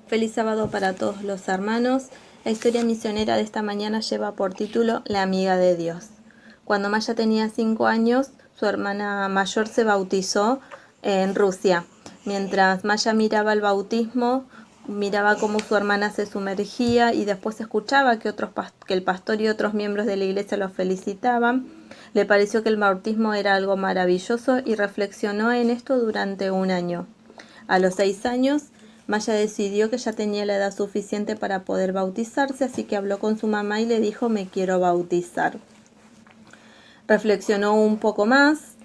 Feliz sábado para todos los hermanos. La historia misionera de esta mañana lleva por título La amiga de Dios. Cuando Maya tenía 5 años, su hermana mayor se bautizó en Rusia. Mientras Maya miraba el bautismo, miraba cómo su hermana se sumergía y después escuchaba que el pastor y otros miembros de la iglesia lo felicitaban. Le pareció que el bautismo era algo maravilloso y reflexionó en esto durante un año. A los 6 años, Maya decidió que ya tenía la edad suficiente para poder bautizarse, así que habló con su mamá y le dijo: me quiero bautizar. Reflexionó un poco más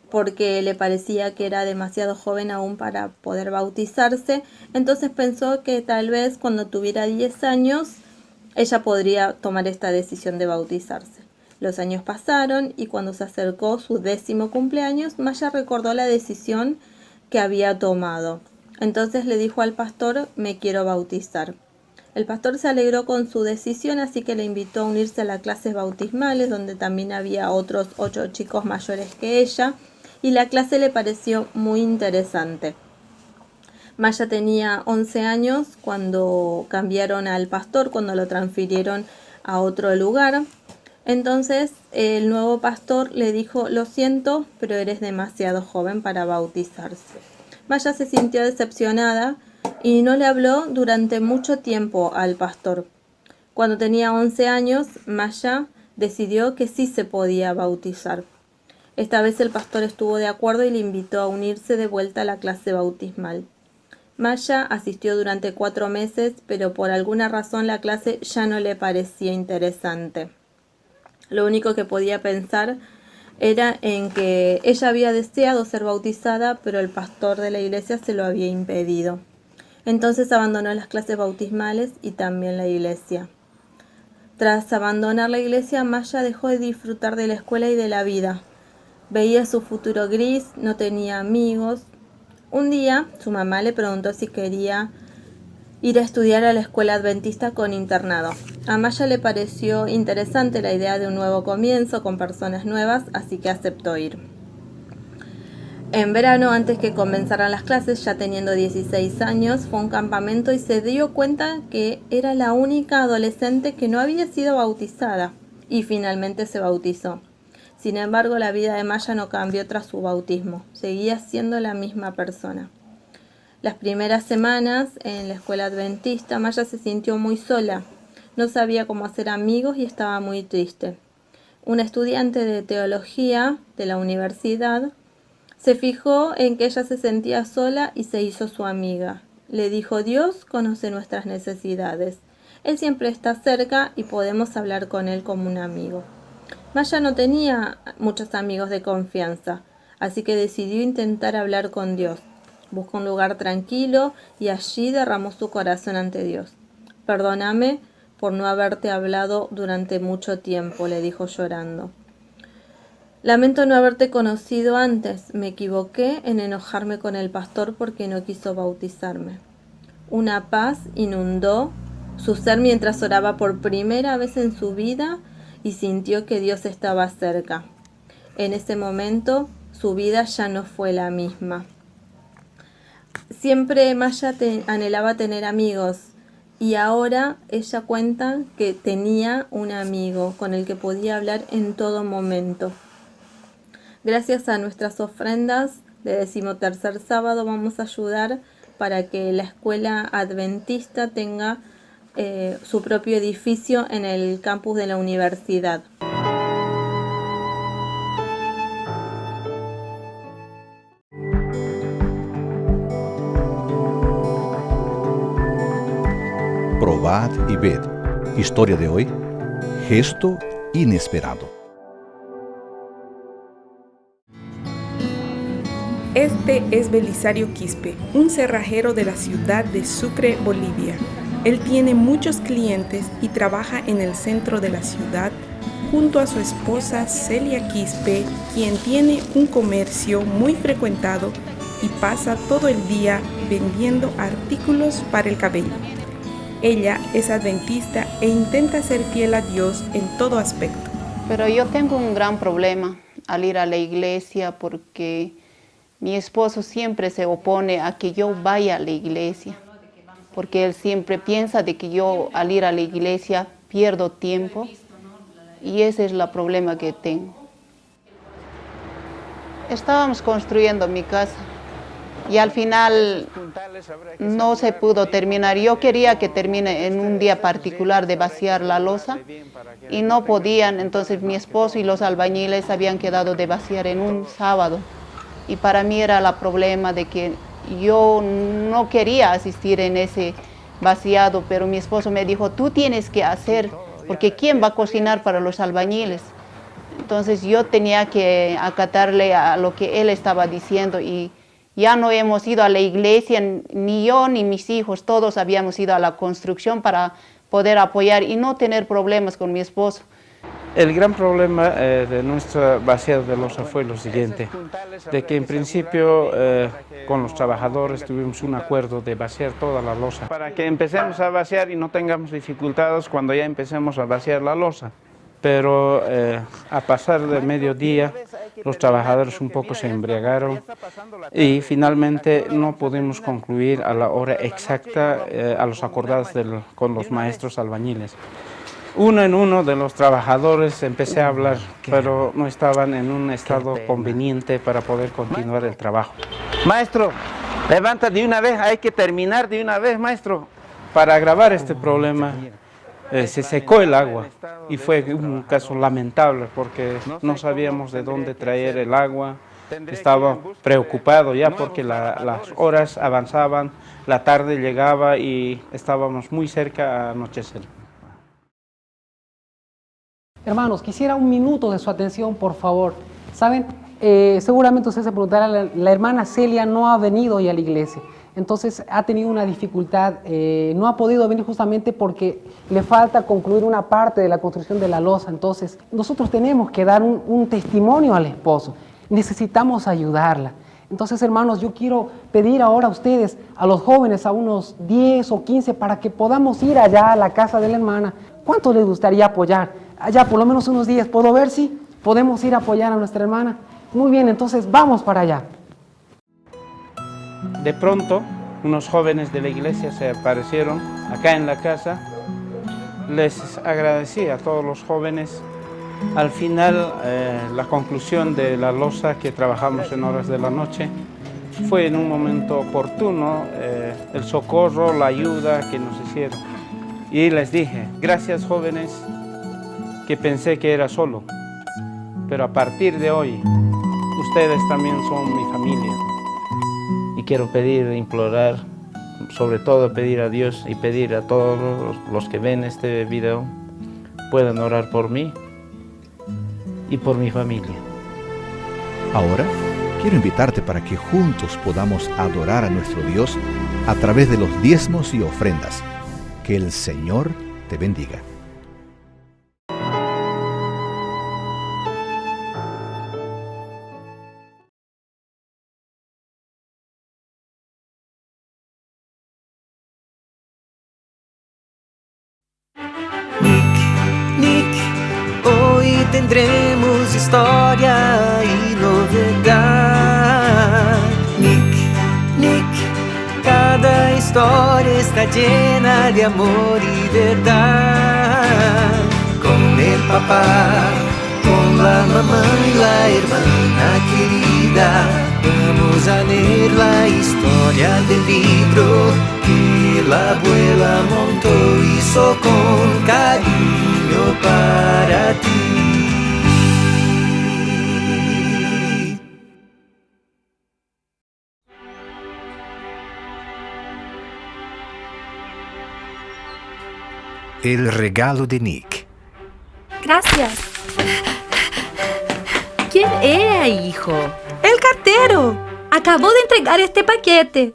porque le parecía que era demasiado joven aún para poder bautizarse, entonces pensó que tal vez cuando tuviera 10 años ella podría tomar esta decisión de bautizarse. Los años pasaron y cuando se acercó su 10º cumpleaños, Maya recordó la decisión que había tomado. Entonces le dijo al pastor: me quiero bautizar. El pastor se alegró con su decisión, así que le invitó a unirse a las clases bautismales, donde también había otros 8 chicos mayores que ella, y la clase le pareció muy interesante. Maya tenía 11 años cuando cambiaron al pastor, cuando lo transfirieron a otro lugar. Entonces el nuevo pastor le dijo: lo siento, pero eres demasiado joven para bautizarse. Maya se sintió decepcionada y no le habló durante mucho tiempo al pastor. Cuando tenía 11 años, Maya decidió que sí se podía bautizar. Esta vez el pastor estuvo de acuerdo y le invitó a unirse de vuelta a la clase bautismal. Maya asistió durante 4 meses, pero por alguna razón la clase ya no le parecía interesante. Lo único que podía pensar era en que ella había deseado ser bautizada, pero el pastor de la iglesia se lo había impedido. Entonces abandonó las clases bautismales y también la iglesia. Tras abandonar la iglesia, Maya dejó de disfrutar de la escuela y de la vida. Veía su futuro gris, no tenía amigos. Un día, su mamá le preguntó si quería ir a estudiar a la escuela adventista con internado. A Maya le pareció interesante la idea de un nuevo comienzo con personas nuevas, así que aceptó ir. En verano, antes que comenzaran las clases, ya teniendo 16 años, fue a un campamento y se dio cuenta que era la única adolescente que no había sido bautizada, y finalmente se bautizó. Sin embargo, la vida de Maya no cambió tras su bautismo, seguía siendo la misma persona. Las primeras semanas en la escuela adventista, Maya se sintió muy sola. No sabía cómo hacer amigos y estaba muy triste. Una estudiante de teología de la universidad se fijó en que ella se sentía sola y se hizo su amiga. Le dijo: Dios conoce nuestras necesidades. Él siempre está cerca y podemos hablar con él como un amigo. Maya no tenía muchos amigos de confianza, así que decidió intentar hablar con Dios. Buscó un lugar tranquilo y allí derramó su corazón ante Dios. Perdóname por no haberte hablado durante mucho tiempo, le dijo llorando. Lamento no haberte conocido antes. Me equivoqué en enojarme con el pastor porque no quiso bautizarme. Una paz inundó su ser mientras oraba por primera vez en su vida y sintió que Dios estaba cerca. En ese momento, su vida ya no fue la misma. Siempre Maya anhelaba tener amigos y ahora ella cuenta que tenía un amigo con el que podía hablar en todo momento. Gracias a nuestras ofrendas de 13º sábado vamos a ayudar para que la escuela adventista tenga su propio edificio en el campus de la universidad. Probad y ved. Historia de hoy: gesto inesperado. Este es Belisario Quispe, un cerrajero de la ciudad de Sucre, Bolivia. Él tiene muchos clientes y trabaja en el centro de la ciudad junto a su esposa Celia Quispe, quien tiene un comercio muy frecuentado y pasa todo el día vendiendo artículos para el cabello. Ella es adventista e intenta ser fiel a Dios en todo aspecto. Pero yo tengo un gran problema al ir a la iglesia porque mi esposo siempre se opone a que yo vaya a la iglesia. porque él siempre piensa de que yo al ir a la iglesia pierdo tiempo y ese es el problema que tengo. Estábamos construyendo mi casa y al final no se pudo terminar. Yo quería que termine en un día particular de vaciar la losa y no podían, entonces mi esposo y los albañiles habían quedado de vaciar en un sábado. Y para mí era el problema de que yo no quería asistir en ese vaciado, pero mi esposo me dijo, tú tienes que hacer, porque ¿quién va a cocinar para los albañiles? Entonces yo tenía que acatarle a lo que él estaba diciendo y ya no hemos ido a la iglesia, ni yo ni mis hijos, todos habíamos ido a la construcción para poder apoyar y no tener problemas con mi esposo. El gran problema de nuestra vaciado de losa fue lo siguiente, de que en principio con los trabajadores tuvimos un acuerdo de vaciar toda la losa para que empecemos a vaciar y no tengamos dificultades cuando ya empecemos a vaciar la losa. Pero a pasar de mediodía los trabajadores un poco se embriagaron y finalmente no pudimos concluir a la hora exacta a los acordados con los maestros albañiles. Uno en uno de los trabajadores empecé a hablar, pero no estaban en un estado conveniente para poder continuar el trabajo. Maestro, levanta de una vez, hay que terminar de una vez, maestro. Para agravar este problema, se secó el agua y fue un caso lamentable porque no sabíamos de dónde traer el agua. Estaba preocupado ya porque las horas avanzaban, la tarde llegaba y estábamos muy cerca a anochecer. Hermanos, quisiera un minuto de su atención, por favor. Saben, seguramente ustedes se preguntarán, la hermana Celia no ha venido hoy a la iglesia. Entonces ha tenido una dificultad, no ha podido venir justamente porque le falta concluir una parte de la construcción de la losa. Entonces nosotros tenemos que dar un testimonio al esposo, necesitamos ayudarla. Entonces, hermanos, yo quiero pedir ahora a ustedes, a los jóvenes, a unos 10 o 15, para que podamos ir allá a la casa de la hermana. ¿Cuánto les gustaría apoyar? Allá por lo menos unos días, ¿puedo ver si podemos ir a apoyar a nuestra hermana? Muy bien, entonces vamos para allá. De pronto, unos jóvenes de la iglesia se aparecieron acá en la casa. Les agradecí a todos los jóvenes. Al final, la conclusión de la losa que trabajamos en horas de la noche fue en un momento oportuno el socorro, la ayuda que nos hicieron. Y les dije, gracias jóvenes, que pensé que era solo, pero a partir de hoy, ustedes también son mi familia. Y quiero pedir, implorar, sobre todo pedir a Dios y pedir a todos los que ven este video, puedan orar por mí y por mi familia. Ahora, quiero invitarte para que juntos podamos adorar a nuestro Dios a través de los diezmos y ofrendas. Que el Señor te bendiga. Hoy tendremos historia y novedad. Nick, cada historia está llena de amor y verdad. Con el papá, con la mamá y la hermana querida, vamos a leer la historia del libro que la abuela montó, hizo con cariño para ti. El regalo de Nick. Gracias. ¿Quién era, hijo? El cartero. Acabó de entregar este paquete.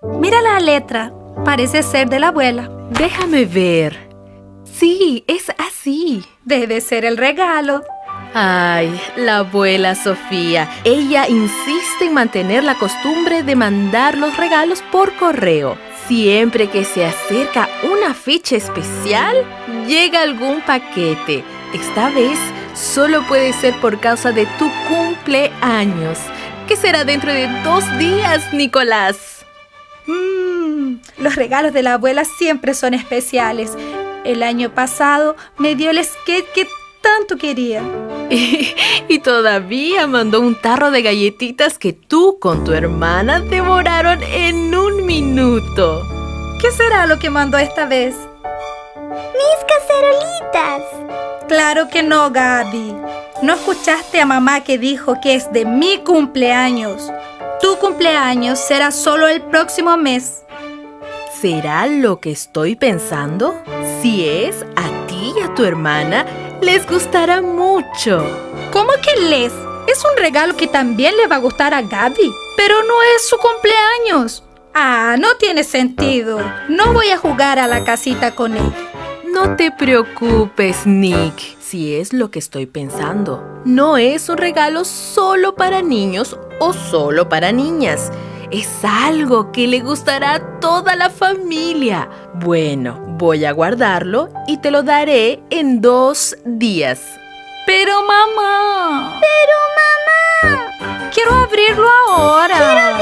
Mira la letra. Parece ser de la abuela. Déjame ver. Sí, es así. Debe ser el regalo. Ay, la abuela Sofía. Ella insiste en mantener la costumbre de mandar los regalos por correo. Siempre que se acerca una fecha especial, llega algún paquete. Esta vez solo puede ser por causa de tu cumpleaños, que será dentro de 2 días, Nicolás. Los regalos de la abuela siempre son especiales. El año pasado me dio el skate que tanto quería. Y todavía mandó un tarro de galletitas que tú con tu hermana devoraron en 1 minuto. ¿Qué será lo que mandó esta vez? ¡Mis cacerolitas! Claro que no, Gaby. ¿No escuchaste a mamá que dijo que es de mi cumpleaños? Tu cumpleaños será solo el próximo mes. ¿Será lo que estoy pensando? Si es, a ti y a tu hermana les gustará mucho. ¿Cómo que les? Es un regalo que también le va a gustar a Gaby, pero no es su cumpleaños. Ah, no tiene sentido. No voy a jugar a la casita con ella. No te preocupes, Nick. Si es lo que estoy pensando. No es un regalo solo para niños o solo para niñas. Es algo que le gustará a toda la familia. Bueno, voy a guardarlo y te lo daré en 2 días. Pero mamá. Quiero abrirlo ahora.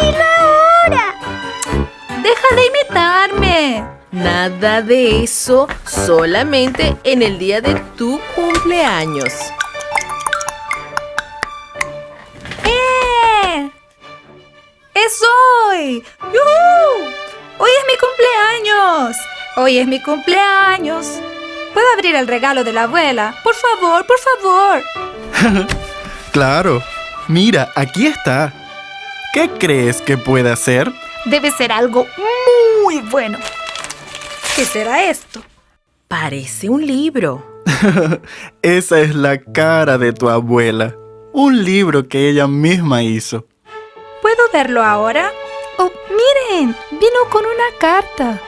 Deja de imitarme. Nada de eso, solamente en el día de tu cumpleaños. ¡Es hoy! ¡Yuhu! ¡Hoy es mi cumpleaños! ¡Hoy es mi cumpleaños! ¿Puedo abrir el regalo de la abuela? Por favor, por favor. Claro. Mira, aquí está. ¿Qué crees que puede hacer? Debe ser algo muy bueno. ¿Qué será esto? Parece un libro. Esa es la cara de tu abuela. Un libro que ella misma hizo. ¿Puedo verlo ahora? ¡Oh, miren! Vino con una carta.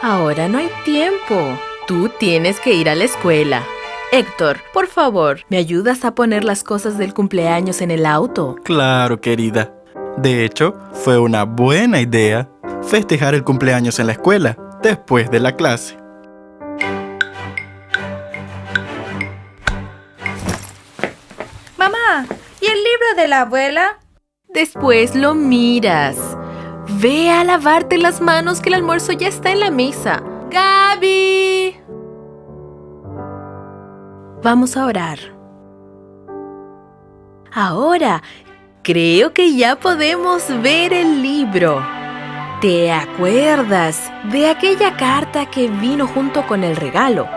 Ahora no hay tiempo. Tú tienes que ir a la escuela. Héctor, por favor, ¿me ayudas a poner las cosas del cumpleaños en el auto? Claro, querida. De hecho, fue una buena idea festejar el cumpleaños en la escuela, después de la clase. Mamá, ¿y el libro de la abuela? Después lo miras. Ve a lavarte las manos que el almuerzo ya está en la mesa. ¡Gaby! Vamos a orar. Ahora, creo que ya podemos ver el libro. ¿Te acuerdas de aquella carta que vino junto con el regalo?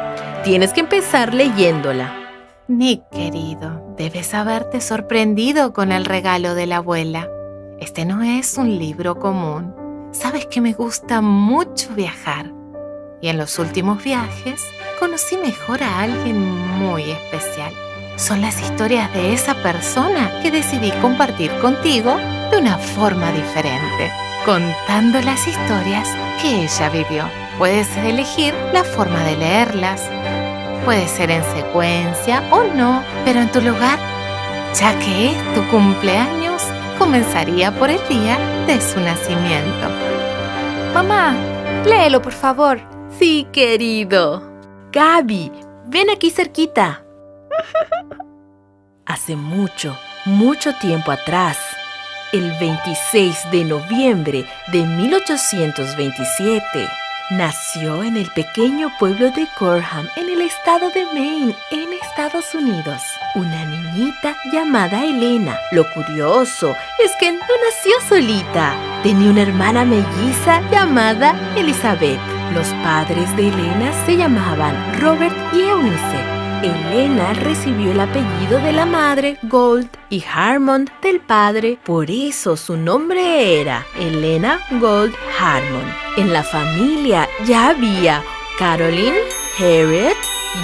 Tienes que empezar leyéndola. Nick, querido, debes haberte sorprendido con el regalo de la abuela. Este no es un libro común. Sabes que me gusta mucho viajar. Y en los últimos viajes conocí mejor a alguien muy especial. Son las historias de esa persona que decidí compartir contigo de una forma diferente, contando las historias que ella vivió. Puedes elegir la forma de leerlas. Puede ser en secuencia o no, pero en tu lugar, ya que es tu cumpleaños, comenzaría por el día de su nacimiento. Mamá, léelo, por favor. Sí, querido. Gaby, ven aquí cerquita. Hace mucho, mucho tiempo atrás, el 26 de noviembre de 1827, nació en el pequeño pueblo de Gorham, en el estado de Maine, en Estados Unidos, una niñita llamada Elena. Lo curioso es que no nació solita. Tenía una hermana melliza llamada Elizabeth. Los padres de Elena se llamaban Robert y Eunice. Elena recibió el apellido de la madre, Gold, y Harmon del padre, por eso su nombre era Elena Gold Harmon. En la familia ya había Caroline, Harriet,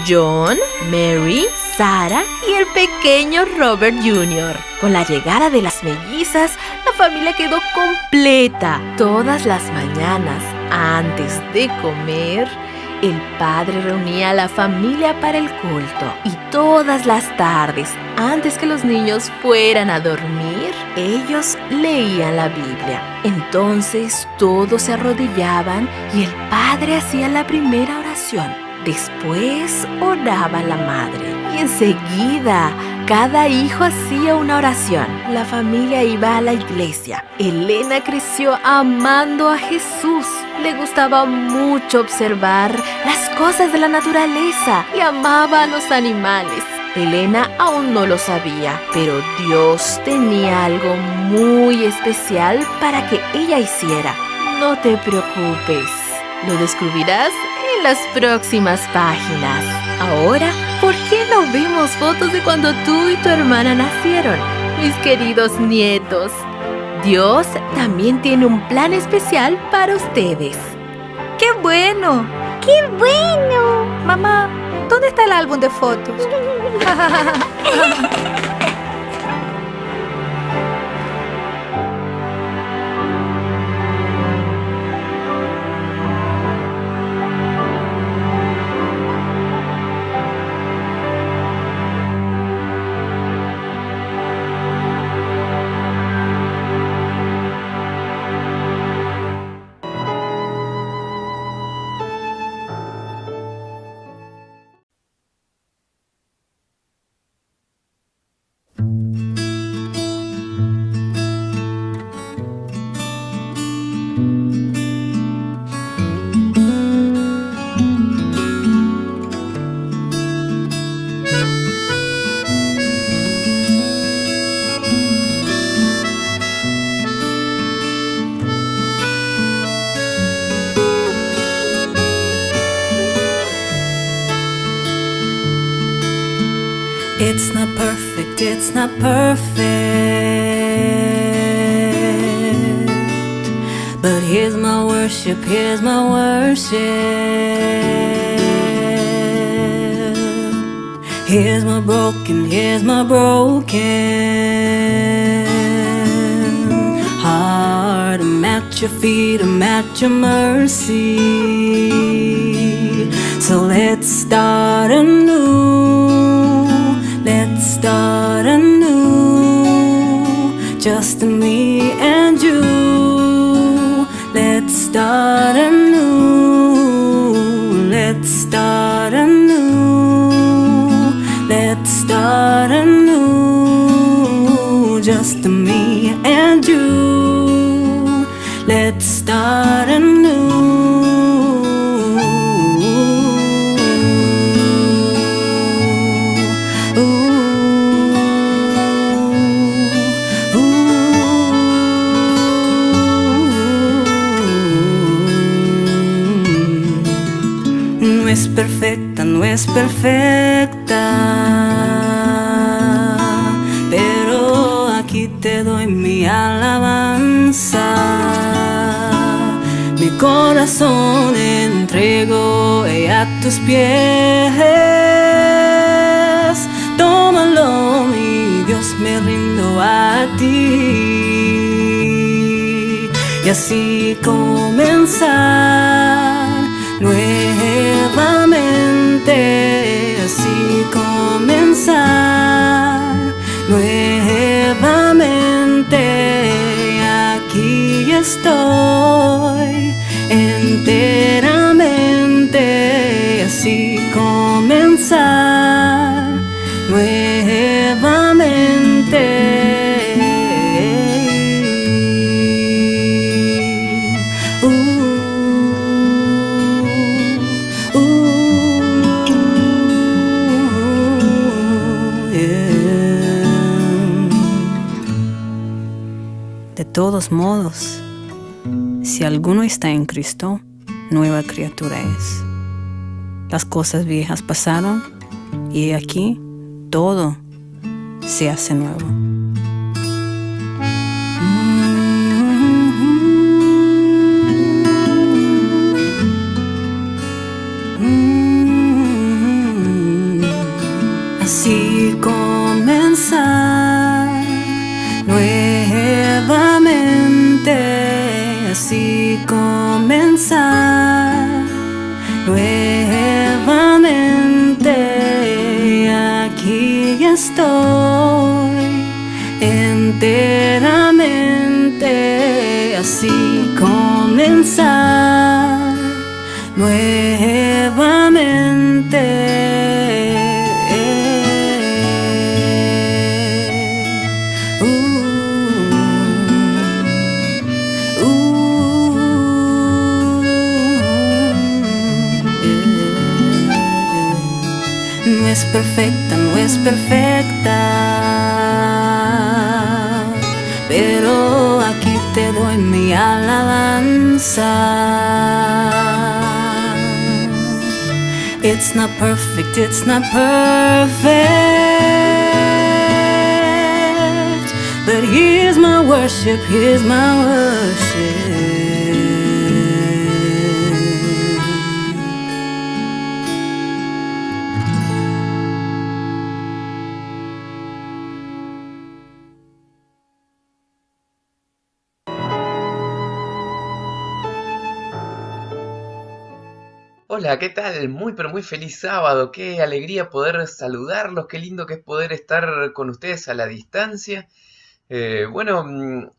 John, Mary, Sarah y el pequeño Robert Jr. Con la llegada de las mellizas, la familia quedó completa. Todas las mañanas, antes de comer, el padre reunía a la familia para el culto y todas las tardes, antes que los niños fueran a dormir, ellos leían la Biblia. Entonces todos se arrodillaban y el padre hacía la primera oración. Después oraba la madre y enseguida cada hijo hacía una oración. La familia iba a la iglesia. Elena creció amando a Jesús. Le gustaba mucho observar las cosas de la naturaleza y amaba a los animales. Elena aún no lo sabía, pero Dios tenía algo muy especial para que ella hiciera. No te preocupes, lo descubrirás en las próximas páginas. Ahora, ¿por qué no vemos fotos de cuando tú y tu hermana nacieron? Mis queridos nietos, Dios también tiene un plan especial para ustedes. ¡Qué bueno! ¡Qué bueno! Mamá, ¿dónde está el álbum de fotos? It's not perfect, it's not perfect, but here's my worship, here's my worship. Here's my broken heart. I'm at your feet, I'm at your mercy. So let's start anew, let's start anew, just me and you. Let's start anew, let's start anew, let's start anew, just me and you. Let's start anew. No es perfecta, no es perfecta, pero aquí te doy mi alabanza. Mi corazón entrego a tus pies. Tómalo, mi Dios, me rindo a ti. Y así comenzar nuevamente, así comenzar nuevamente. Aquí estoy enteramente, así comenzar nuevamente. De todos modos, si alguno está en Cristo, nueva criatura es. Las cosas viejas pasaron y aquí todo se hace nuevo. Así comenzar nuevamente, así comenzar nuevamente. Aquí estoy enteramente, así comenzar nuevamente. es perfecta, no es perfecta, pero aquí te doy mi alabanza. It's not perfect, it's not perfect, but here's my worship, here's my worship. Hola, ¿qué tal? Muy pero muy feliz sábado, qué alegría poder saludarlos, qué lindo que es poder estar con ustedes a la distancia. Bueno,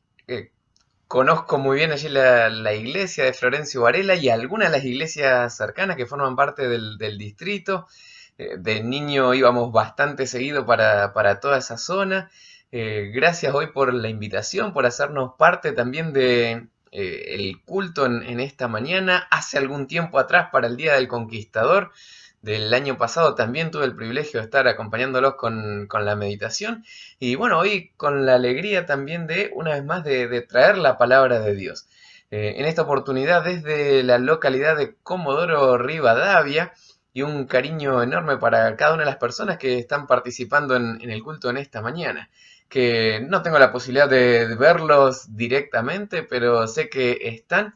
conozco muy bien allí la iglesia de Florencio Varela y algunas de las iglesias cercanas que forman parte del distrito. De niño íbamos bastante seguido para toda esa zona. Gracias hoy por la invitación, por hacernos parte también de el culto en esta mañana. Hace algún tiempo atrás, para el Día del Conquistador del año pasado, también tuve el privilegio de estar acompañándolos con la meditación. Y bueno, hoy con la alegría también de, una vez más, de traer la palabra de Dios. En esta oportunidad desde la localidad de Comodoro Rivadavia, y un cariño enorme para cada una de las personas que están participando en el culto en esta mañana. Que no tengo la posibilidad de verlos directamente, pero sé que están.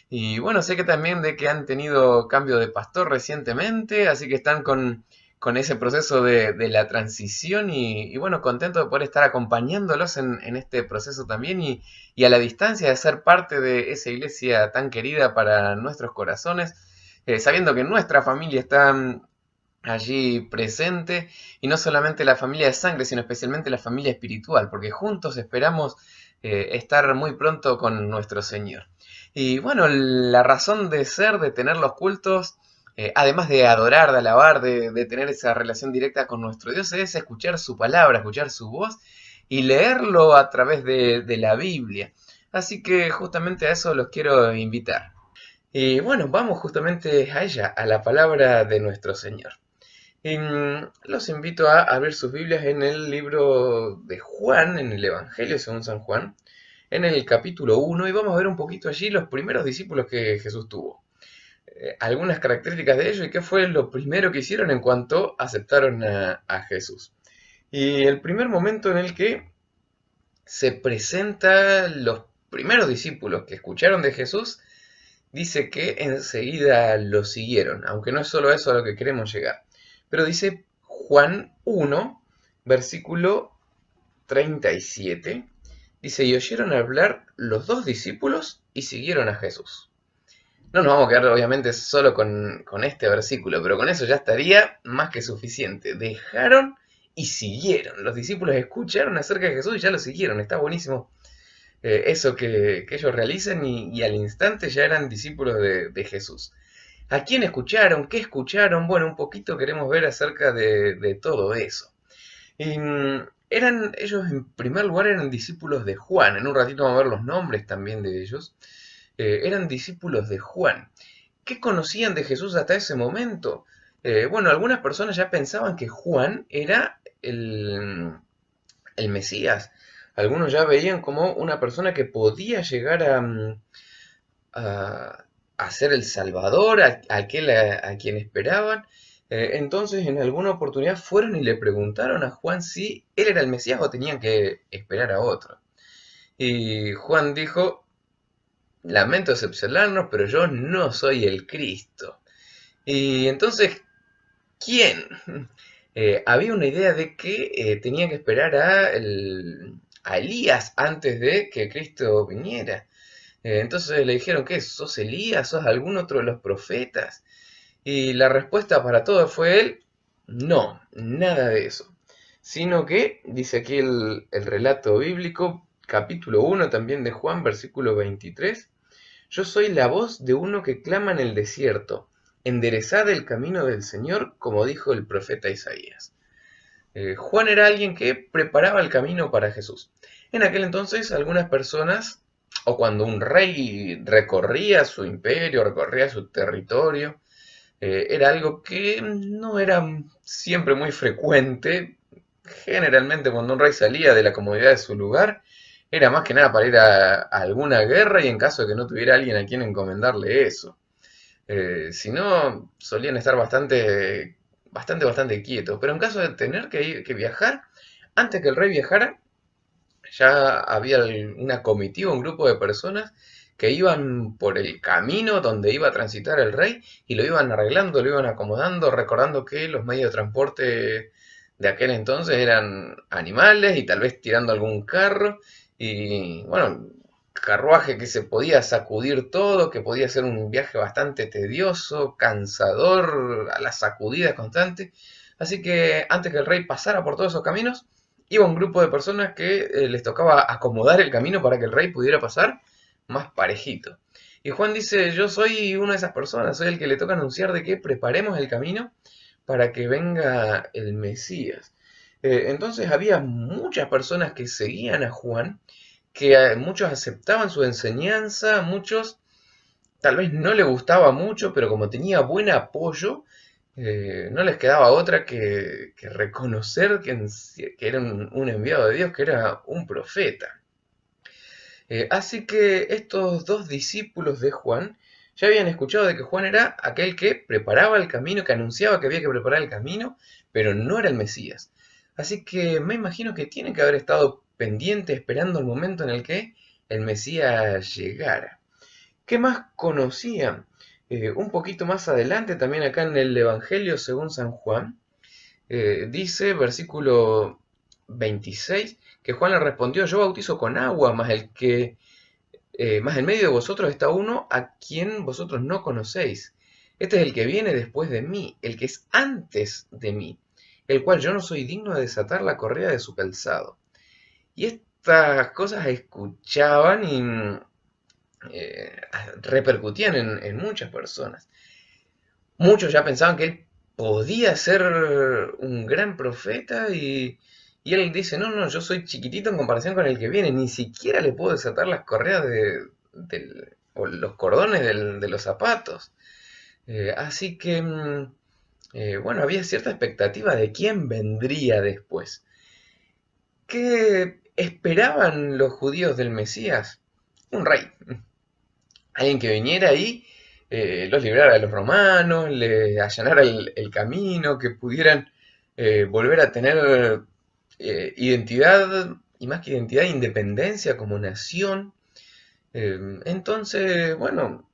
Y bueno, sé que también de que han tenido cambio de pastor recientemente, así que están con ese proceso de la transición y bueno, contento de poder estar acompañándolos en este proceso también y a la distancia de ser parte de esa iglesia tan querida para nuestros corazones, sabiendo que nuestra familia está allí presente, y no solamente la familia de sangre, sino especialmente la familia espiritual, porque juntos esperamos estar muy pronto con nuestro Señor. Y bueno, la razón de ser, de tener los cultos, además de adorar, de alabar, de tener esa relación directa con nuestro Dios, es escuchar su palabra, escuchar su voz y leerlo a través de la Biblia. Así que justamente a eso los quiero invitar. Y bueno, vamos justamente a ella, a la palabra de nuestro Señor. Los invito a abrir sus Biblias en el libro de Juan, en el Evangelio según San Juan, en el capítulo 1, y vamos a ver un poquito allí los primeros discípulos que Jesús tuvo. Algunas características de ellos y qué fue lo primero que hicieron en cuanto aceptaron a Jesús. Y el primer momento en el que se presentan los primeros discípulos que escucharon de Jesús, dice que enseguida lo siguieron, aunque no es solo eso a lo que queremos llegar. Pero dice Juan 1, versículo 37, dice, y oyeron hablar los dos discípulos y siguieron a Jesús. No nos vamos a quedar obviamente solo con este versículo, pero con eso ya estaría más que suficiente. Dejaron y siguieron. Los discípulos escucharon acerca de Jesús y ya lo siguieron. Está buenísimo eso que ellos realizan y al instante ya eran discípulos de Jesús. ¿A quién escucharon? ¿Qué escucharon? Bueno, un poquito queremos ver acerca de todo eso. Ellos en primer lugar eran discípulos de Juan. En un ratito vamos a ver los nombres también de ellos. Eran discípulos de Juan. ¿Qué conocían de Jesús hasta ese momento? Bueno, algunas personas ya pensaban que Juan era el Mesías. Algunos ya veían como una persona que podía llegar a ser el Salvador, a quien esperaban. Entonces, en alguna oportunidad fueron y le preguntaron a Juan si él era el Mesías o tenían que esperar a otro. Y Juan dijo, lamento decepcionarnos, pero yo no soy el Cristo. Y entonces, ¿quién? Había una idea de que tenían que esperar a Elías antes de que Cristo viniera. Entonces le dijeron, ¿qué? ¿Sos Elías? ¿Sos algún otro de los profetas? Y la respuesta para todo fue él, no, nada de eso. Sino que, dice aquí el relato bíblico, capítulo 1 también de Juan, versículo 23, yo soy la voz de uno que clama en el desierto, enderezad el camino del Señor, como dijo el profeta Isaías. Juan era alguien que preparaba el camino para Jesús. En aquel entonces, algunas personas, o cuando un rey recorría su imperio, recorría su territorio, Era algo que no era siempre muy frecuente. Generalmente cuando un rey salía de la comodidad de su lugar, era más que nada para ir a alguna guerra y en caso de que no tuviera alguien a quien encomendarle eso. Si no, solían estar bastante quietos. Pero en caso de tener que viajar, antes que el rey viajara, ya había una comitiva, un grupo de personas que iban por el camino donde iba a transitar el rey y lo iban arreglando, lo iban acomodando, recordando que los medios de transporte de aquel entonces eran animales y tal vez tirando algún carro y bueno, carruaje que se podía sacudir todo, que podía ser un viaje bastante tedioso, cansador, a las sacudidas constantes. Así que antes que el rey pasara por todos esos caminos, iba un grupo de personas que les tocaba acomodar el camino para que el rey pudiera pasar más parejito. Y Juan dice, yo soy una de esas personas, soy el que le toca anunciar de que preparemos el camino para que venga el Mesías. Entonces había muchas personas que seguían a Juan, que muchos aceptaban su enseñanza, muchos tal vez no le gustaba mucho, pero como tenía buen apoyo, no les quedaba otra que reconocer que era un enviado de Dios, que era un profeta. Así que estos dos discípulos de Juan ya habían escuchado de que Juan era aquel que preparaba el camino, que anunciaba que había que preparar el camino, pero no era el Mesías. Así que me imagino que tienen que haber estado pendientes esperando el momento en el que el Mesías llegara. ¿Qué más conocían? Un poquito más adelante, también acá en el Evangelio según San Juan, dice, versículo 26, que Juan le respondió, yo bautizo con agua, más en medio de vosotros está uno a quien vosotros no conocéis. Este es el que viene después de mí, el que es antes de mí, el cual yo no soy digno de desatar la correa de su calzado. Y estas cosas escuchaban y repercutían en muchas personas. Muchos ya pensaban que él podía ser un gran profeta y él dice, no, yo soy chiquitito en comparación con el que viene, ni siquiera le puedo desatar las correas o los cordones de los zapatos. Así que, bueno, había cierta expectativa de quién vendría después. ¿Qué esperaban los judíos del Mesías? Un rey. Alguien que viniera ahí, los librara de los romanos, le allanara el camino, que pudieran volver a tener identidad, y más que identidad, independencia como nación. Entonces, bueno,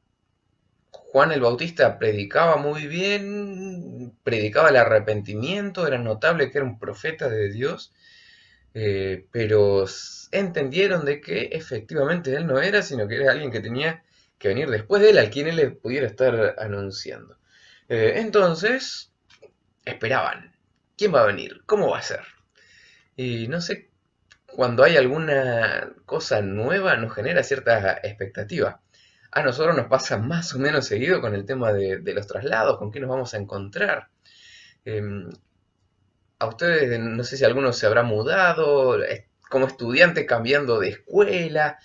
Juan el Bautista predicaba muy bien, predicaba el arrepentimiento, era notable que era un profeta de Dios, pero entendieron de que efectivamente él no era, sino que era alguien que tenía que venir después de él, al quien él le pudiera estar anunciando. Entonces, esperaban, ¿quién va a venir? ¿Cómo va a ser? Y no sé, cuando hay alguna cosa nueva nos genera cierta expectativa. A nosotros nos pasa más o menos seguido con el tema de los traslados, con qué nos vamos a encontrar. A ustedes, no sé si alguno se habrá mudado, como estudiante cambiando de escuela,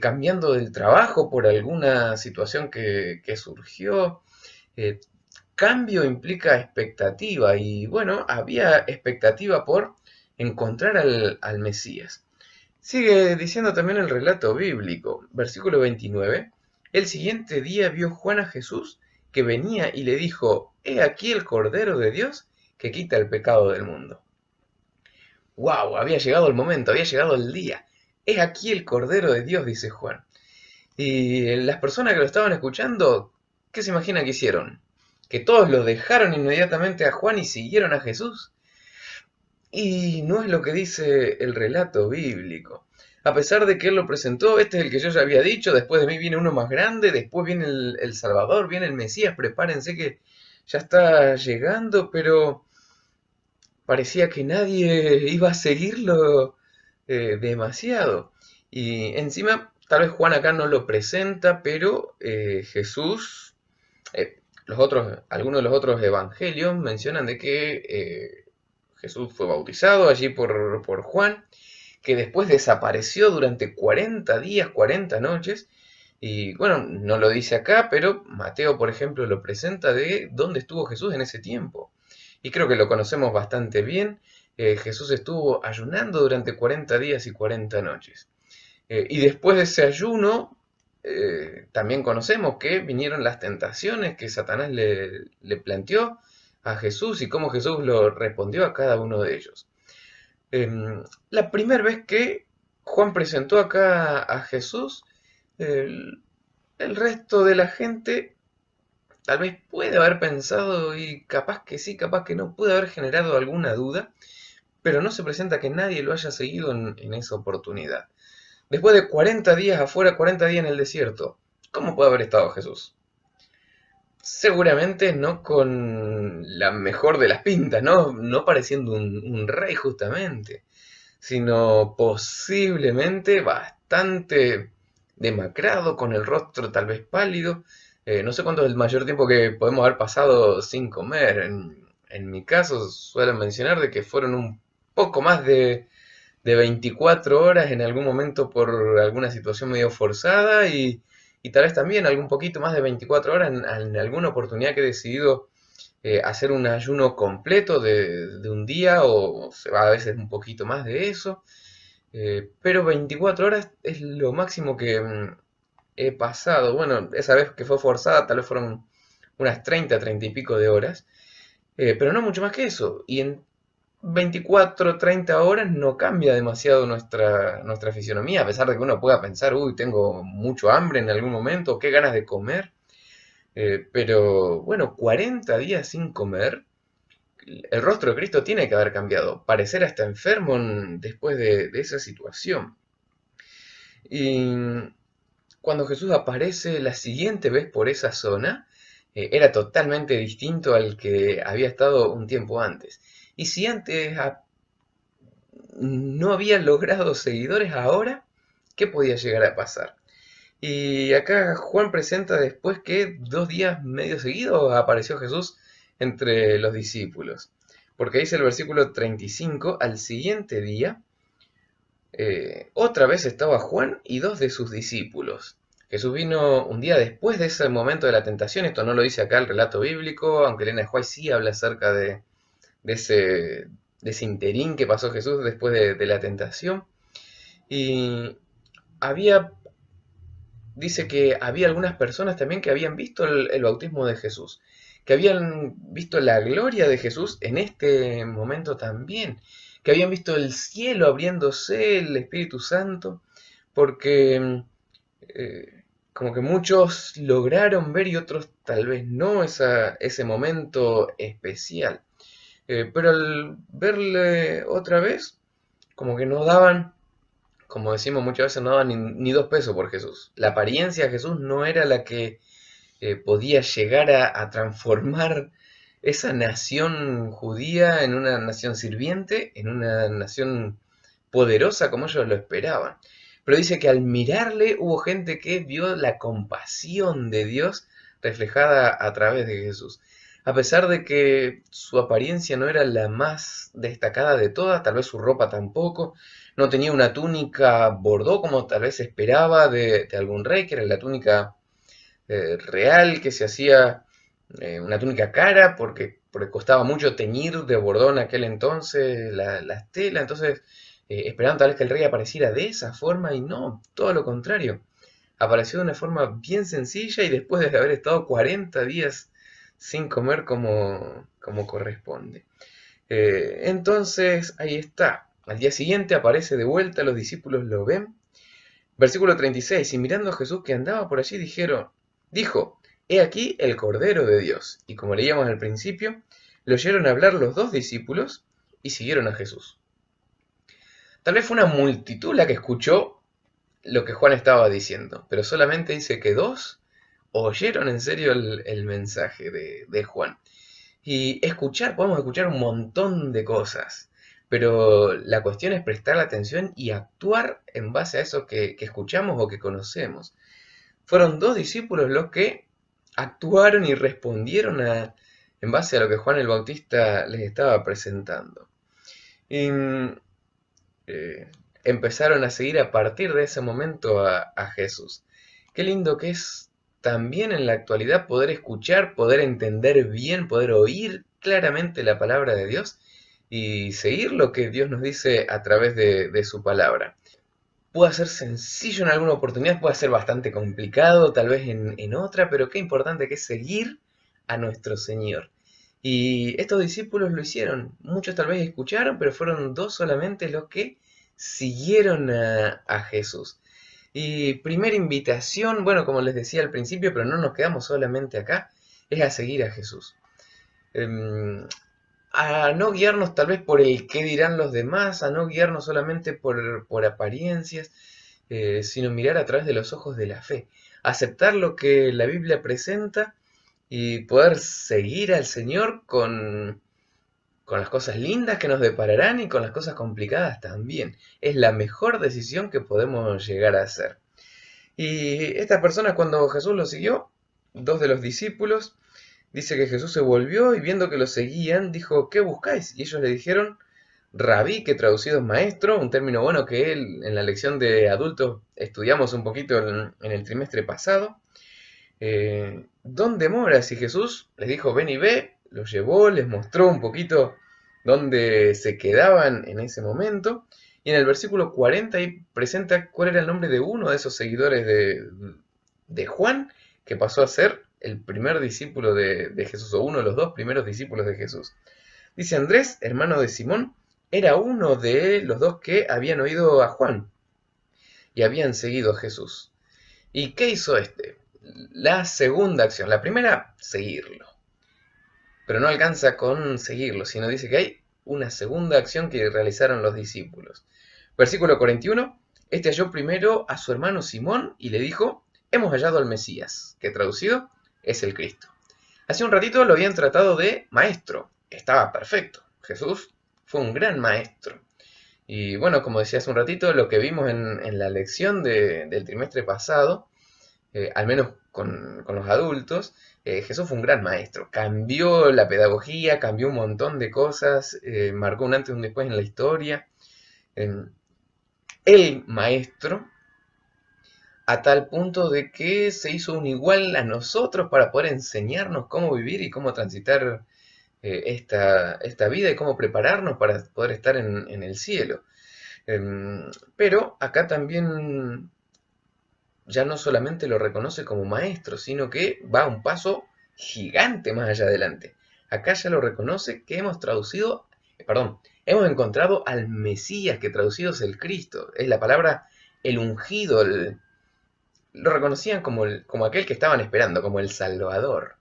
cambiando del trabajo por alguna situación que surgió. Cambio implica expectativa y bueno, había expectativa por encontrar al Mesías. Sigue diciendo también el relato bíblico, versículo 29. El siguiente día vio Juan a Jesús que venía y le dijo, he aquí el Cordero de Dios que quita el pecado del mundo. ¡Wow! Había llegado el momento, había llegado el día. Es aquí el Cordero de Dios, dice Juan. Y las personas que lo estaban escuchando, ¿qué se imaginan que hicieron? ¿Que todos lo dejaron inmediatamente a Juan y siguieron a Jesús? Y no es lo que dice el relato bíblico. A pesar de que él lo presentó, este es el que yo ya había dicho, después de mí viene uno más grande, después viene el Salvador, viene el Mesías, prepárense que ya está llegando, pero parecía que nadie iba a seguirlo demasiado. Y encima, tal vez Juan acá no lo presenta, pero Jesús, algunos de los otros evangelios mencionan de que Jesús fue bautizado allí por Juan, que después desapareció durante 40 días, 40 noches, Y bueno, no lo dice acá, pero Mateo, por ejemplo, lo presenta de dónde estuvo Jesús en ese tiempo. Y creo que lo conocemos bastante bien. Jesús estuvo ayunando durante 40 días y 40 noches. Y después de ese ayuno, también conocemos que vinieron las tentaciones que Satanás le planteó a Jesús y cómo Jesús lo respondió a cada uno de ellos. La primera vez que Juan presentó acá a Jesús, el resto de la gente tal vez puede haber pensado, y capaz que sí, capaz que no, puede haber generado alguna duda, pero no se presenta que nadie lo haya seguido en esa oportunidad. Después de 40 días afuera, 40 días en el desierto, ¿cómo puede haber estado Jesús? Seguramente no con la mejor de las pintas, no pareciendo un rey justamente, sino posiblemente bastante demacrado, con el rostro tal vez pálido. No sé cuánto es el mayor tiempo que podemos haber pasado sin comer. En mi caso suelen mencionar de que fueron un poco más de 24 horas en algún momento por alguna situación medio forzada y tal vez también algún poquito más de 24 horas en alguna oportunidad que he decidido hacer un ayuno completo de un día o se va a veces un poquito más de eso. Pero 24 horas es lo máximo que he pasado. Bueno, esa vez que fue forzada tal vez fueron unas 30 y pico de horas. Pero no mucho más que eso. Y en 24, 30 horas no cambia demasiado nuestra fisionomía, a pesar de que uno pueda pensar, uy, tengo mucho hambre en algún momento, qué ganas de comer. Pero bueno, 40 días sin comer, el rostro de Cristo tiene que haber cambiado, parecer hasta enfermo después de esa situación. Y cuando Jesús aparece la siguiente vez por esa zona, era totalmente distinto al que había estado un tiempo antes. Y si antes no había logrado seguidores, ahora, ¿qué podía llegar a pasar? Y acá Juan presenta después que 2 días medio seguidos apareció Jesús entre los discípulos. Porque dice el versículo 35, al siguiente día, otra vez estaba Juan y 2 de sus discípulos. Jesús vino un día después de ese momento de la tentación. Esto no lo dice acá el relato bíblico, aunque Elena de White sí habla acerca de ese interín que pasó Jesús después de la tentación. Y dice que había algunas personas también que habían visto el bautismo de Jesús, que habían visto la gloria de Jesús en este momento también, que habían visto el cielo abriéndose, el Espíritu Santo, porque como que muchos lograron ver y otros tal vez no ese momento especial. Pero al verle otra vez, como que no daban, como decimos muchas veces, no daban ni 2 pesos por Jesús. La apariencia de Jesús no era la que podía llegar a transformar esa nación judía en una nación sirviente, en una nación poderosa como ellos lo esperaban. Pero dice que al mirarle hubo gente que vio la compasión de Dios reflejada a través de Jesús. A pesar de que su apariencia no era la más destacada de todas, tal vez su ropa tampoco, no tenía una túnica bordó como tal vez esperaba de algún rey, que era la túnica real, que se hacía una túnica cara, porque costaba mucho teñir de bordó en aquel entonces las telas. Entonces esperaban tal vez que el rey apareciera de esa forma, y no, todo lo contrario. Apareció de una forma bien sencilla y después de haber estado 40 días sin comer como corresponde. Entonces ahí está. Al día siguiente aparece de vuelta, los discípulos lo ven. Versículo 36, y mirando a Jesús que andaba por allí, dijo, he aquí el Cordero de Dios. Y como leíamos al principio, le oyeron hablar los 2 discípulos y siguieron a Jesús. Tal vez fue una multitud la que escuchó lo que Juan estaba diciendo, pero solamente dice que 2 oyeron en serio el mensaje de Juan. Y podemos escuchar un montón de cosas, pero la cuestión es prestar atención y actuar en base a eso que escuchamos o que conocemos. Fueron 2 discípulos los que actuaron y respondieron en base a lo que Juan el Bautista les estaba presentando. Y empezaron a seguir a partir de ese momento a Jesús. Qué lindo que es también en la actualidad poder escuchar, poder entender bien, poder oír claramente la palabra de Dios y seguir lo que Dios nos dice a través de su palabra. Puede ser sencillo en alguna oportunidad, puede ser bastante complicado tal vez en otra, pero qué importante que es seguir a nuestro Señor. Y estos discípulos lo hicieron. Muchos tal vez escucharon, pero fueron 2 solamente los que siguieron a Jesús. Y primera invitación, bueno, como les decía al principio, pero no nos quedamos solamente acá, es a seguir a Jesús. A no guiarnos tal vez por el qué dirán los demás, a no guiarnos solamente por apariencias, sino mirar a través de los ojos de la fe. Aceptar lo que la Biblia presenta y poder seguir al Señor con las cosas lindas que nos depararán y con las cosas complicadas también. Es la mejor decisión que podemos llegar a hacer. Y estas personas, cuando Jesús los siguió, 2 de los discípulos, dice que Jesús se volvió y viendo que los seguían, dijo, ¿qué buscáis? Y ellos le dijeron, rabí, que traducido es maestro, un término bueno que en la lección de adultos estudiamos un poquito en el trimestre pasado. ¿Dónde moras? Y Jesús les dijo, ven y ve, los llevó, les mostró un poquito dónde se quedaban en ese momento. Y en el versículo 40 ahí presenta cuál era el nombre de uno de esos seguidores de Juan, que pasó a ser el primer discípulo de Jesús, o uno de los 2 primeros discípulos de Jesús. Dice Andrés, hermano de Simón, era uno de los 2 que habían oído a Juan y habían seguido a Jesús. ¿Y qué hizo este? La segunda acción. La primera, seguirlo. Pero no alcanza con seguirlo, sino dice que hay una segunda acción que realizaron los discípulos. Versículo 41, este halló primero a su hermano Simón y le dijo, hemos hallado al Mesías, que traducido es el Cristo. Hace un ratito lo habían tratado de maestro, estaba perfecto. Jesús fue un gran maestro. Y bueno, como decía hace un ratito, lo que vimos en la lección del trimestre pasado, al menos con los adultos, Jesús fue un gran maestro. Cambió la pedagogía, cambió un montón de cosas, marcó un antes y un después en la historia. El maestro, a tal punto de que se hizo un igual a nosotros para poder enseñarnos cómo vivir y cómo transitar esta vida y cómo prepararnos para poder estar en el cielo. Pero acá también ya no solamente lo reconoce como maestro, sino que va un paso gigante más allá adelante. Acá ya lo reconoce que hemos encontrado al Mesías, que traducido es el Cristo. Es la palabra el ungido, lo reconocían como aquel que estaban esperando, como el Salvador.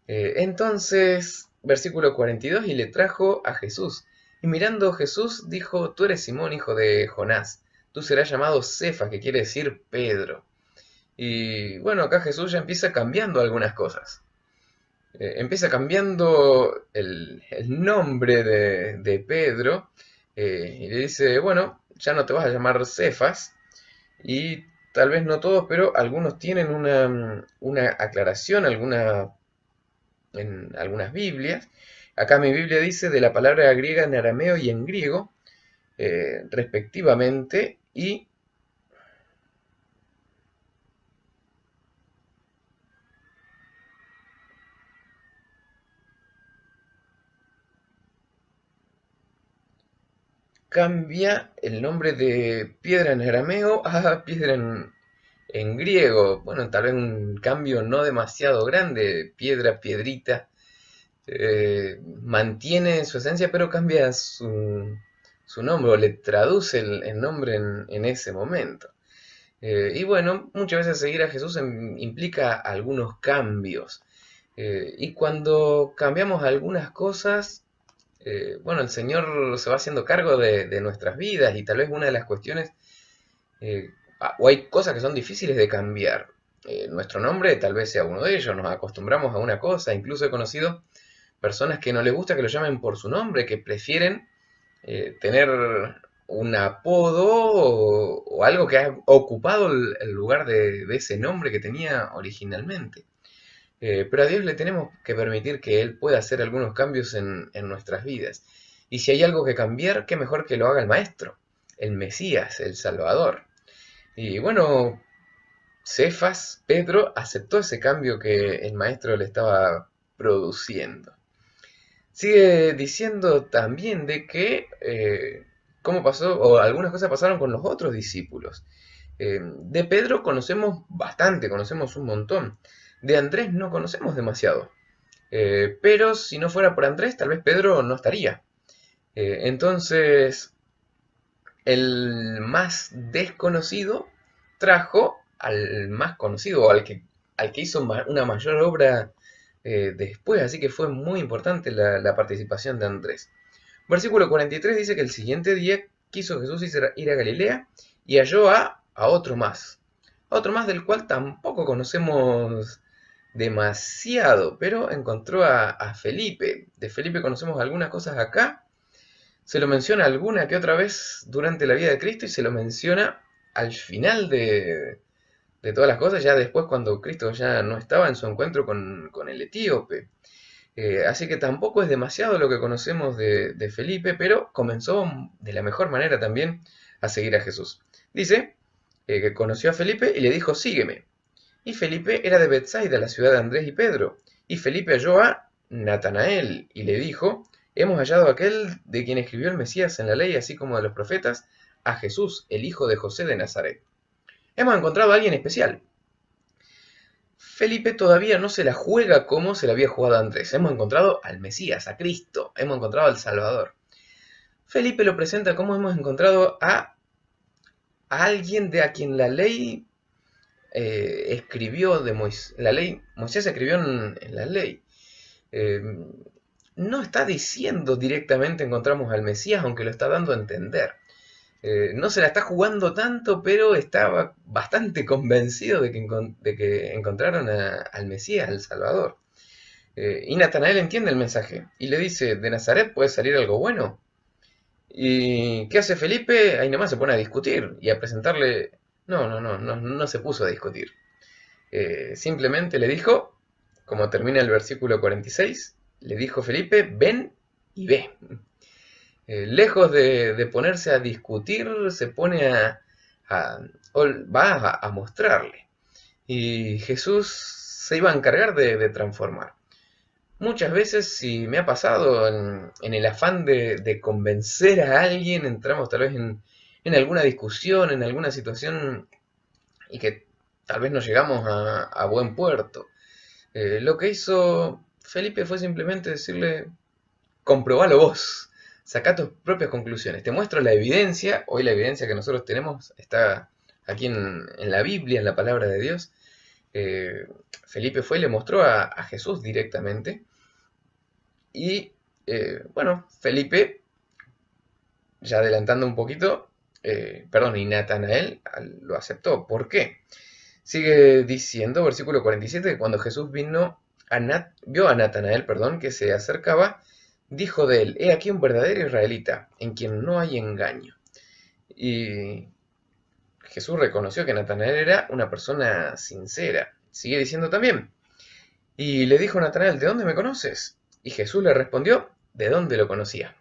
Entonces, versículo 42, y le trajo a Jesús. Y mirando Jesús, dijo, tú eres Simón, hijo de Jonás. Tú serás llamado Cefas, que quiere decir Pedro. Y bueno, acá Jesús ya empieza cambiando algunas cosas. Empieza cambiando el nombre de Pedro. Y le dice, bueno, ya no te vas a llamar Cefas. Y tal vez no todos, pero algunos tienen una aclaración en algunas Biblias. Acá mi Biblia dice de la palabra griega en arameo y en griego, respectivamente, y cambia el nombre de piedra en arameo a piedra en griego. Bueno, tal vez un cambio no demasiado grande, piedra, piedrita, mantiene su esencia, pero cambia su nombre, o le traduce el nombre en ese momento. Y bueno, muchas veces seguir a Jesús implica algunos cambios. Y cuando cambiamos algunas cosas, bueno, el Señor se va haciendo cargo de nuestras vidas, y tal vez una de las cuestiones, o hay cosas que son difíciles de cambiar. Nuestro nombre tal vez sea uno de ellos, nos acostumbramos a una cosa. Incluso he conocido personas que no les gusta que lo llamen por su nombre, que prefieren tener un apodo o algo que ha ocupado el lugar de ese nombre que tenía originalmente. Pero a Dios le tenemos que permitir que Él pueda hacer algunos cambios en nuestras vidas. Y si hay algo que cambiar, qué mejor que lo haga el Maestro, el Mesías, el Salvador. Y bueno, Cefas, Pedro, aceptó ese cambio que el maestro le estaba produciendo. Sigue diciendo también de que cómo pasó, o algunas cosas pasaron con los otros discípulos. De Pedro conocemos bastante, conocemos un montón. De Andrés no conocemos demasiado. Pero si no fuera por Andrés, tal vez Pedro no estaría. Entonces, el más desconocido trajo al más conocido, o al que hizo una mayor obra después, así que fue muy importante la participación de Andrés. Versículo 43 dice que el siguiente día quiso Jesús ir a Galilea y halló a otro más del cual tampoco conocemos demasiado, pero encontró a Felipe. De Felipe conocemos algunas cosas acá, se lo menciona alguna que otra vez durante la vida de Cristo y se lo menciona al final de todas las cosas, ya después cuando Cristo ya no estaba en su encuentro con el etíope. Así que tampoco es demasiado lo que conocemos de Felipe, pero comenzó de la mejor manera también a seguir a Jesús. Dice que conoció a Felipe y le dijo, sígueme. Y Felipe era de Betsaida, la ciudad de Andrés y Pedro. Y Felipe halló a Natanael y le dijo, hemos hallado a aquel de quien escribió el Mesías en la ley, así como de los profetas, a Jesús, el hijo de José de Nazaret. Hemos encontrado a alguien especial. Felipe todavía no se la juega como se la había jugado a Andrés. Hemos encontrado al Mesías, a Cristo. Hemos encontrado al Salvador. Felipe lo presenta como hemos encontrado a alguien de a quien la ley escribió de Moisés. Moisés escribió en la ley. No está diciendo directamente encontramos al Mesías, aunque lo está dando a entender. No se la está jugando tanto, pero estaba bastante convencido de que encontraron al Mesías, al Salvador. Y Natanael entiende el mensaje y le dice, ¿de Nazaret puede salir algo bueno? ¿Y qué hace Felipe? Ahí nomás se pone a discutir y a presentarle... No se puso a discutir. Simplemente le dijo, como termina el versículo 46, le dijo Felipe, ven y ve. Lejos de ponerse a discutir, se pone va a mostrarle. Y Jesús se iba a encargar de transformar. Muchas veces, si me ha pasado en el afán de convencer a alguien, entramos tal vez en alguna discusión, en alguna situación, y que tal vez no llegamos a buen puerto. Lo que hizo Felipe fue simplemente decirle, comprobalo vos. Saca tus propias conclusiones. Te muestro la evidencia. Hoy la evidencia que nosotros tenemos está aquí en la Biblia, en la palabra de Dios. Felipe fue y le mostró a Jesús directamente. Y Felipe, ya adelantando un poquito, y Natanael lo aceptó. ¿Por qué? Sigue diciendo, versículo 47, que cuando Jesús vio a Natanael, que se acercaba, dijo de él, he aquí un verdadero israelita, en quien no hay engaño. Y Jesús reconoció que Natanael era una persona sincera. Sigue diciendo también, y le dijo a Natanael, ¿de dónde me conoces? Y Jesús le respondió, ¿de dónde lo conocía?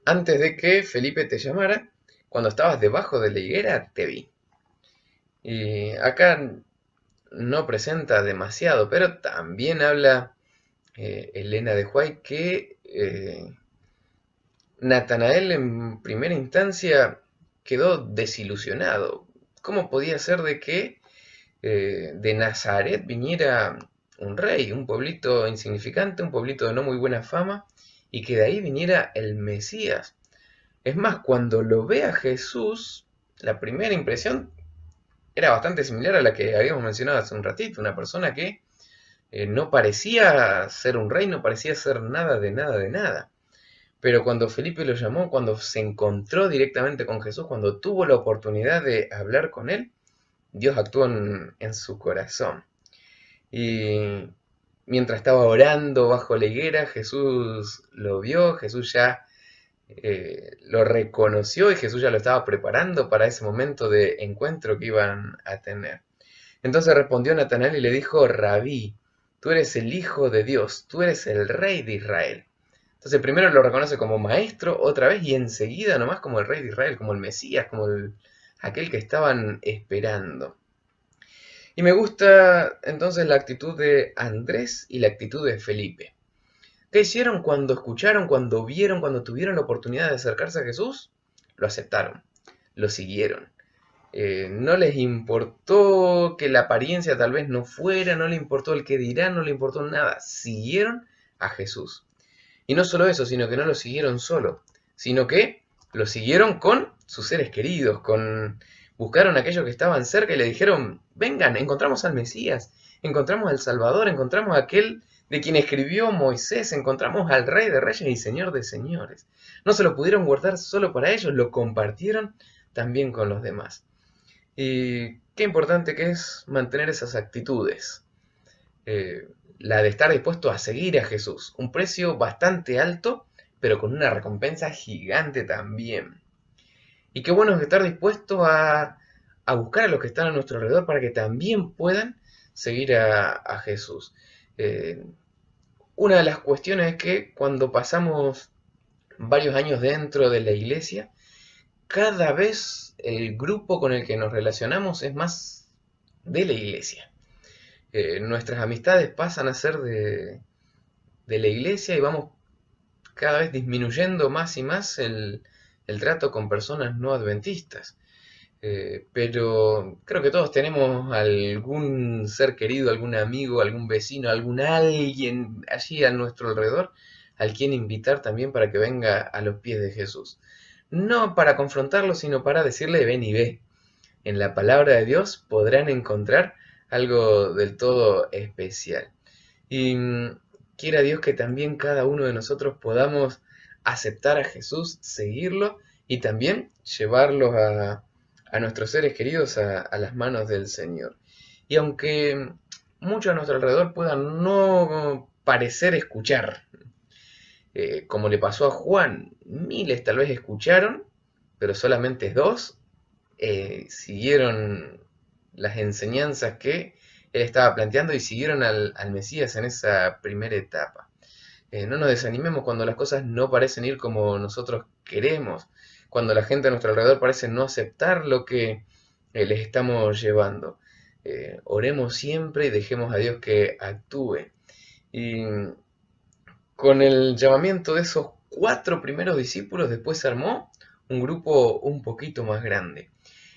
Antes de que Felipe te llamara, cuando estabas debajo de la higuera, te vi. Y acá no presenta demasiado, pero también habla Elena de White que Natanael en primera instancia quedó desilusionado. ¿Cómo podía ser de que de Nazaret viniera un rey, un pueblito insignificante, un pueblito de no muy buena fama, y que de ahí viniera el Mesías? Es más, cuando lo ve a Jesús, la primera impresión era bastante similar a la que habíamos mencionado hace un ratito, una persona que no parecía ser un rey, no parecía ser nada de nada de nada. Pero cuando Felipe lo llamó, cuando se encontró directamente con Jesús, cuando tuvo la oportunidad de hablar con él, Dios actuó en su corazón. Y mientras estaba orando bajo la higuera, Jesús lo vio, Jesús ya lo reconoció y Jesús ya lo estaba preparando para ese momento de encuentro que iban a tener. Entonces respondió Natanael y le dijo, Rabí, tú eres el Hijo de Dios, tú eres el Rey de Israel. Entonces primero lo reconoce como maestro otra vez y enseguida nomás como el Rey de Israel, como el Mesías, como aquel que estaban esperando. Y me gusta entonces la actitud de Andrés y la actitud de Felipe. ¿Qué hicieron cuando escucharon, cuando vieron, cuando tuvieron la oportunidad de acercarse a Jesús? Lo aceptaron, lo siguieron. No les importó que la apariencia tal vez no fuera, no le importó el que dirán, no le importó nada. Siguieron a Jesús. Y no solo eso, sino que no lo siguieron solo, sino que lo siguieron con sus seres queridos, buscaron a aquellos que estaban cerca y le dijeron, vengan, encontramos al Mesías, encontramos al Salvador, encontramos a aquel de quien escribió Moisés, encontramos al Rey de Reyes y Señor de Señores. No se lo pudieron guardar solo para ellos, lo compartieron también con los demás. Y qué importante que es mantener esas actitudes. La de estar dispuesto a seguir a Jesús. Un precio bastante alto, pero con una recompensa gigante también. Y qué bueno es estar dispuesto a buscar a los que están a nuestro alrededor para que también puedan seguir a Jesús. Una de las cuestiones es que cuando pasamos varios años dentro de la iglesia, cada vez el grupo con el que nos relacionamos es más de la iglesia. Nuestras amistades pasan a ser de la iglesia y vamos cada vez disminuyendo más y más el trato con personas no adventistas. Pero creo que todos tenemos algún ser querido, algún amigo, algún vecino, algún alguien allí a nuestro alrededor al quien invitar también para que venga a los pies de Jesús. No para confrontarlo, sino para decirle ven y ve. En la palabra de Dios podrán encontrar algo del todo especial. Y quiera Dios que también cada uno de nosotros podamos aceptar a Jesús, seguirlo y también llevarlos a nuestros seres queridos a las manos del Señor. Y aunque muchos a nuestro alrededor puedan no parecer escuchar, como le pasó a Juan, miles tal vez escucharon, pero solamente 2 siguieron las enseñanzas que él estaba planteando y siguieron al Mesías en esa primera etapa. No nos desanimemos cuando las cosas no parecen ir como nosotros queremos, cuando la gente a nuestro alrededor parece no aceptar lo que les estamos llevando. Oremos siempre y dejemos a Dios que actúe. Y con el llamamiento de esos 4 primeros discípulos, después se armó un grupo un poquito más grande,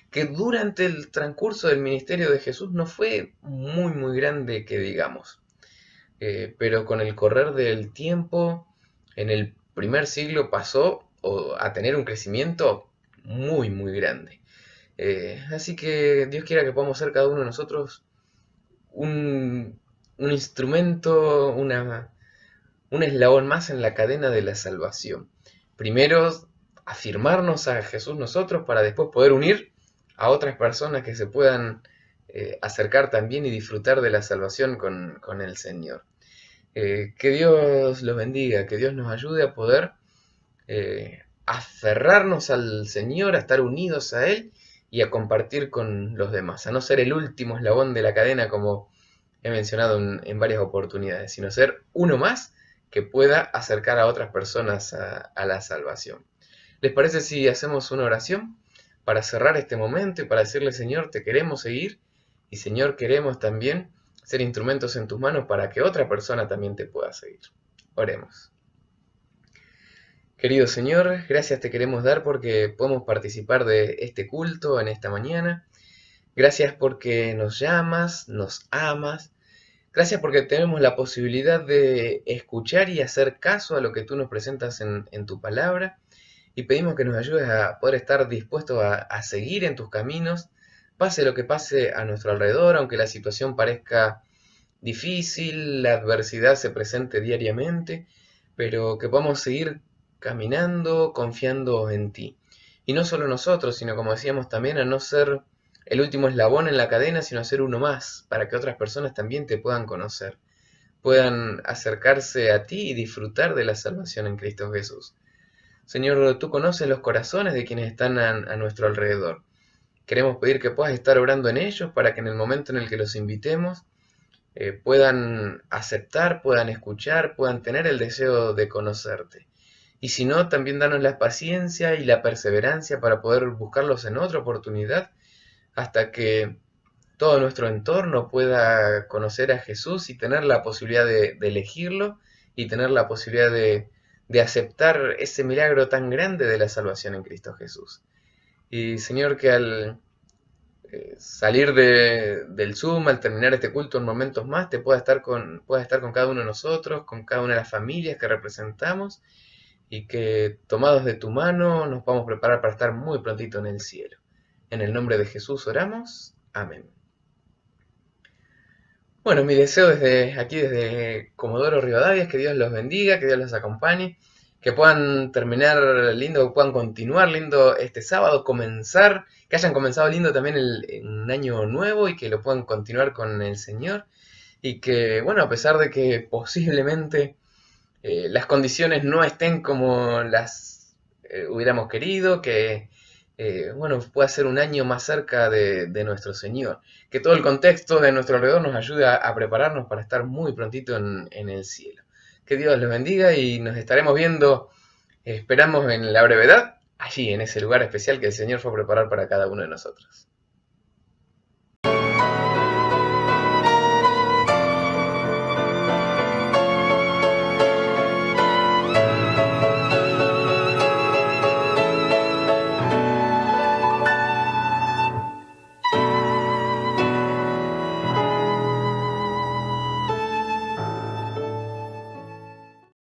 que durante el transcurso del ministerio de Jesús no fue muy grande que digamos. Pero con el correr del tiempo, en el primer siglo pasó a tener un crecimiento muy grande. Así que Dios quiera que podamos ser cada uno de nosotros un instrumento, un eslabón más en la cadena de la salvación. Primero, afirmarnos a Jesús nosotros para después poder unir a otras personas que se puedan acercar también y disfrutar de la salvación con el Señor. Que Dios los bendiga, que Dios nos ayude a poder aferrarnos al Señor, a estar unidos a Él y a compartir con los demás, a no ser el último eslabón de la cadena como he mencionado en varias oportunidades, sino ser uno más que pueda acercar a otras personas a la salvación. ¿Les parece si hacemos una oración para cerrar este momento y para decirle, Señor, te queremos seguir y Señor, queremos también ser instrumentos en tus manos para que otra persona también te pueda seguir? Oremos. Querido Señor, gracias te queremos dar porque podemos participar de este culto en esta mañana. Gracias porque nos llamas, nos amas. Gracias porque tenemos la posibilidad de escuchar y hacer caso a lo que tú nos presentas en tu palabra. Y pedimos que nos ayudes a poder estar dispuestos a seguir en tus caminos, pase lo que pase a nuestro alrededor, aunque la situación parezca difícil, la adversidad se presente diariamente, pero que podamos seguir caminando, confiando en ti. Y no solo nosotros, sino como decíamos también, a no ser el último eslabón en la cadena, sino a ser uno más, para que otras personas también te puedan conocer, puedan acercarse a ti y disfrutar de la salvación en Cristo Jesús. Señor, tú conoces los corazones de quienes están a nuestro alrededor. Queremos pedir que puedas estar orando en ellos para que en el momento en el que los invitemos puedan aceptar, puedan escuchar, puedan tener el deseo de conocerte. Y si no, también danos la paciencia y la perseverancia para poder buscarlos en otra oportunidad hasta que todo nuestro entorno pueda conocer a Jesús y tener la posibilidad de elegirlo y tener la posibilidad de aceptar ese milagro tan grande de la salvación en Cristo Jesús. Y Señor, que al salir del Zoom, al terminar este culto en momentos más, pueda estar con cada uno de nosotros, con cada una de las familias que representamos, y que tomados de tu mano nos podamos preparar para estar muy prontito en el cielo. En el nombre de Jesús oramos. Amén. Bueno, mi deseo desde Comodoro Rivadavia es que Dios los bendiga, que Dios los acompañe, que puedan terminar lindo, que puedan continuar lindo este sábado, que hayan comenzado lindo también un año nuevo y que lo puedan continuar con el Señor. Y que, bueno, a pesar de que posiblemente las condiciones no estén como las hubiéramos querido, que pueda ser un año más cerca de nuestro Señor. Que todo el contexto de nuestro alrededor nos ayude a prepararnos para estar muy prontito en el cielo. Que Dios los bendiga y nos estaremos viendo, esperamos en la brevedad, allí en ese lugar especial que el Señor fue a preparar para cada uno de nosotros.